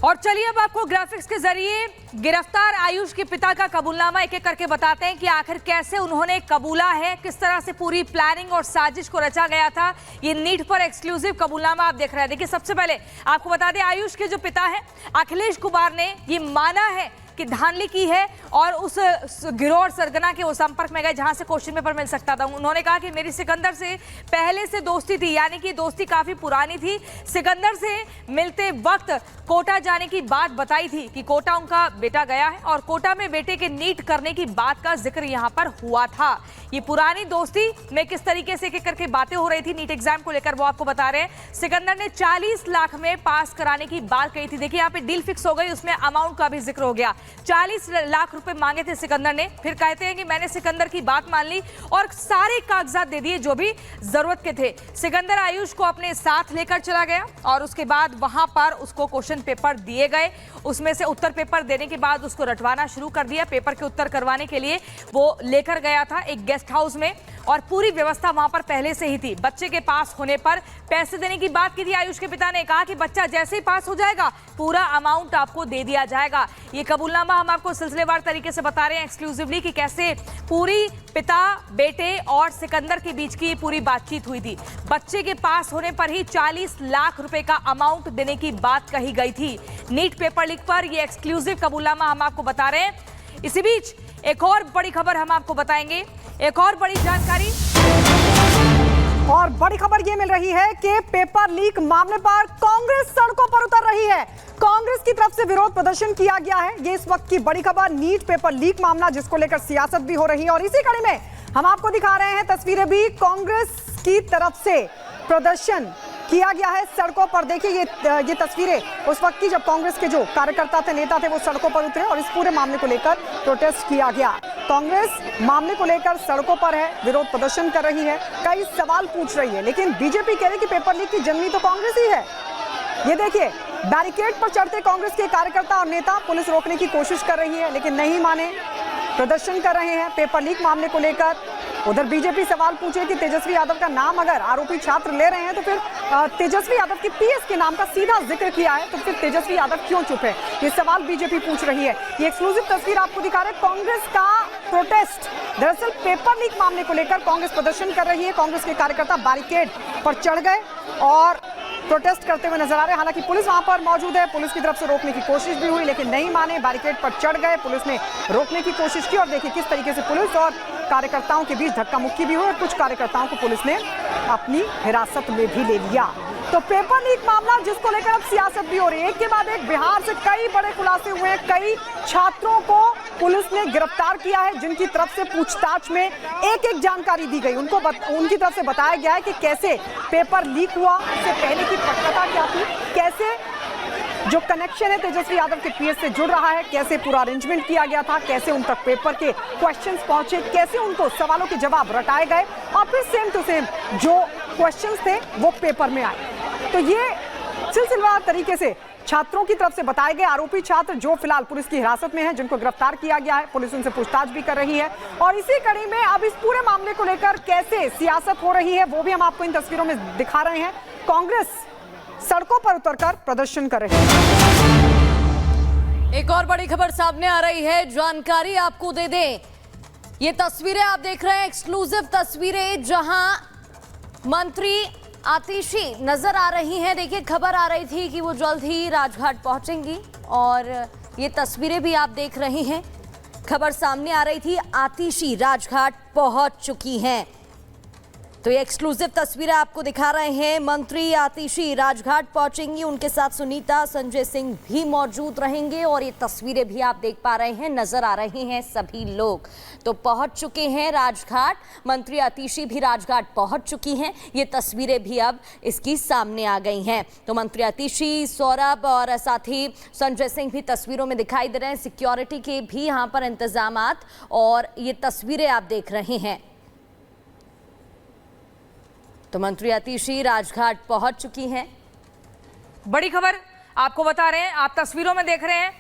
और चलिए अब आपको ग्राफिक्स के जरिए गिरफ्तार आयुष के पिता का कबूलनामा एक एक करके बताते हैं कि आखिर कैसे उन्होंने कबूला है, किस तरह से पूरी प्लानिंग और साजिश को रचा गया था। ये नीट पर एक्सक्लूसिव कबूलनामा आप देख रहे हैं। देखिए, सबसे पहले आपको बता दें, आयुष के जो पिता हैं अखिलेश कुमार ने ये माना है कि धांधली की है और उस गिरोह और सरगना के वो संपर्क में गए जहां से क्वेश्चन पेपर मिल सकता था। उन्होंने कहा कि मेरी सिकंदर से पहले से दोस्ती थी, यानी कि दोस्ती काफी पुरानी थी। सिकंदर से मिलते वक्त कोटा जाने की बात बताई थी कि कोटा उनका बेटा गया है और कोटा में बेटे के नीट करने की बात का जिक्र यहां पर हुआ था। ये पुरानी दोस्ती में किस तरीके से एक करके बातें हो रही थी नीट एग्जाम को लेकर वो आपको बता रहे हैं। सिकंदर ने 40 लाख में पास कराने की बात कही थी। देखिए, यहाँ पे डील फिक्स हो गई, उसमें अमाउंट का भी जिक्र हो गया। 40 लाख रुपए मांगे थे सिकंदर ने। फिर कहते हैं कि मैंने सिकंदर की बात मान ली और सारे कागजात दे दिए जो भी जरूरत के थे। सिकंदर आयुष को अपने साथ लेकर चला गया और उसके बाद वहां पर उसको क्वेश्चन पेपर दिए गए। उसमें से उत्तर पेपर देने के बाद उसको रटवाना शुरू कर दिया। पेपर के उत्तर करवाने के लिए वो लेकर गया था एक गेस्ट हाउस में और पूरी व्यवस्था वहां पर पहले से ही थी। बच्चे के पास होने पर पैसे देने की बात की थी। आयुष के पिता ने कहा कि बच्चा जैसे ही पास हो जाएगा पूरा अमाउंट आपको दे दिया जाएगा। ये कबूलनामा हम आपको सिलसिलेवार तरीके से बता रहे हैं एक्सक्लूसिवली कि कैसे पूरी पिता, बेटे और सिकंदर के बीच की पूरी बातचीत हुई थी। बच्चे के पास होने पर ही 40 लाख रुपए का अमाउंट देने की बात कही गई थी। नीट पेपर लीक पर ये एक्सक्लूसिव कबूलनामा हम आपको बता रहे हैं। इसी बीच एक और बड़ी खबर हम आपको बताएंगे, एक और बड़ी जानकारी। और बड़ी खबर यह मिल रही है कि पेपर लीक मामले पर कांग्रेस सड़कों पर उतर रही है। कांग्रेस की तरफ से विरोध प्रदर्शन किया गया है। ये इस वक्त की बड़ी खबर, नीट पेपर लीक मामला जिसको लेकर सियासत भी हो रही है। और इसी कड़ी में हम आपको दिखा रहे हैं तस्वीरें भी। कांग्रेस की तरफ से प्रदर्शन किया गया है सड़कों पर। देखिए, ये तस्वीरें उस वक्त की जब कांग्रेस के जो कार्यकर्ता थे, नेता थे, वो सड़कों पर उतरे और इस पूरे मामले को लेकर प्रोटेस्ट किया गया। कांग्रेस मामले को लेकर सड़कों पर है, विरोध प्रदर्शन कर रही है, कई सवाल पूछ रही है। लेकिन बीजेपी कह रही है कि पेपर लीक की जननी तो कांग्रेस ही है। ये देखिए, बैरिकेड पर चढ़ते कांग्रेस के कार्यकर्ता और नेता पुलिस रोकने की कोशिश कर रही है लेकिन नहीं माने, प्रदर्शन कर रहे हैं पेपर लीक मामले को लेकर। उधर बीजेपी सवाल पूछे कि तेजस्वी यादव का नाम अगर आरोपी छात्र ले रहे हैं तो फिर तेजस्वी यादव के पीएस के नाम का सीधा जिक्र किया है तो फिर तेजस्वी यादव क्यों चुप है, ये सवाल बीजेपी पूछ रही है। ये एक्सक्लूसिव तस्वीर आपको दिखा रहे हैं कांग्रेस का प्रोटेस्ट। दरअसल पेपर लीक मामले को लेकर कांग्रेस प्रदर्शन कर रही है। कांग्रेस के कार्यकर्ता बैरिकेड पर चढ़ गए और प्रोटेस्ट करते हुए नजर आ रहे हैं। हालांकि पुलिस वहां पर मौजूद है, पुलिस की तरफ से रोकने की कोशिश भी हुई लेकिन नहीं माने, बैरिकेड पर चढ़ गए। पुलिस ने रोकने की कोशिश की और देखिए किस तरीके से पुलिस और कार्यकर्ताओं के बीच धक्का मुक्की भी हुई और कुछ कार्यकर्ताओं को पुलिस ने अपनी हिरासत में भी ले लिया। तो पेपर लीक मामला जिसको लेकर अब सियासत भी हो रही है। एक के बाद एक बिहार से कई बड़े खुलासे हुए हैं। कई छात्रों को पुलिस ने गिरफ्तार किया है जिनकी तरफ से पूछताछ में एक एक जानकारी दी गई। उनकी तरफ से बताया गया है कि कैसे पेपर लीक हुआ, उससे पहले की पटकथा क्या थी, कैसे जो कनेक्शन है तेजस्वी यादव के पीएस से जुड़ रहा है, कैसे पूरा अरेंजमेंट किया गया था, कैसे उन तक पेपर के क्वेश्चंस पहुंचे, कैसे उनको सवालों के जवाब रटाए गए और फिर सेम टू सेम जो क्वेश्चंस थे वो पेपर में आए। तो ये सिलसिलेवार तरीके से छात्रों की तरफ से बताए गए आरोपी छात्र जो फिलहाल पुलिस की हिरासत में हैं, जिनको गिरफ्तार किया गया है, पुलिस उनसे पूछताछ भी कर रही है। और इसी कड़ी में अब इस पूरे मामले को लेकर कैसे सियासत हो रही है वो भी हम आपको इन तस्वीरों में दिखा रहे हैं। कांग्रेस सड़कों पर उतरकर प्रदर्शन कर रही है। एक और बड़ी खबर सामने आ रही है, जानकारी आपको दे दें। ये तस्वीरें आप देख रहे हैं, एक्सक्लूसिव तस्वीरें जहां मंत्री आतिशी नजर आ रही हैं। देखिए, खबर आ रही थी कि वो जल्द ही राजघाट पहुंचेंगी और ये तस्वीरें भी आप देख रहे हैं। खबर सामने आ रही थी, आतिशी राजघाट पहुंच चुकी हैं। तो ये एक्सक्लूसिव तस्वीरें आपको दिखा रहे हैं। मंत्री आतिशी राजघाट पहुंचेंगी, उनके साथ सुनीता, संजय सिंह भी मौजूद रहेंगे और ये तस्वीरें भी आप देख पा रहे हैं, नजर आ रहे हैं सभी लोग तो पहुंच चुके हैं राजघाट। मंत्री आतिशी भी राजघाट पहुंच चुकी हैं। ये तस्वीरें भी अब इसकी सामने आ गई हैं। तो मंत्री आतिशी, सौरभ और साथ ही संजय सिंह भी तस्वीरों में दिखाई दे रहे हैं। सिक्योरिटी के भी यहाँ पर इंतजामात और ये तस्वीरें आप देख रहे हैं। तो मंत्री आतिशी राजघाट पहुंच चुकी हैं। बड़ी खबर आपको बता रहे हैं, आप तस्वीरों में देख रहे हैं,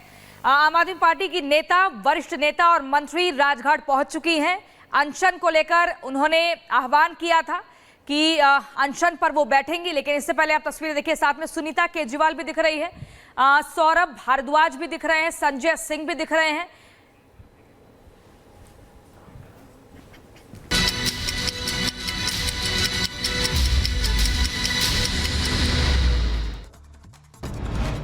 आम आदमी पार्टी की नेता, वरिष्ठ नेता और मंत्री राजघाट पहुंच चुकी हैं। अनशन को लेकर उन्होंने आह्वान किया था कि अनशन पर वो बैठेंगी। लेकिन इससे पहले आप तस्वीरें देखिए, साथ में सुनीता केजरीवाल भी दिख रही है, सौरभ भारद्वाज भी दिख रहे हैं, संजय सिंह भी दिख रहे हैं।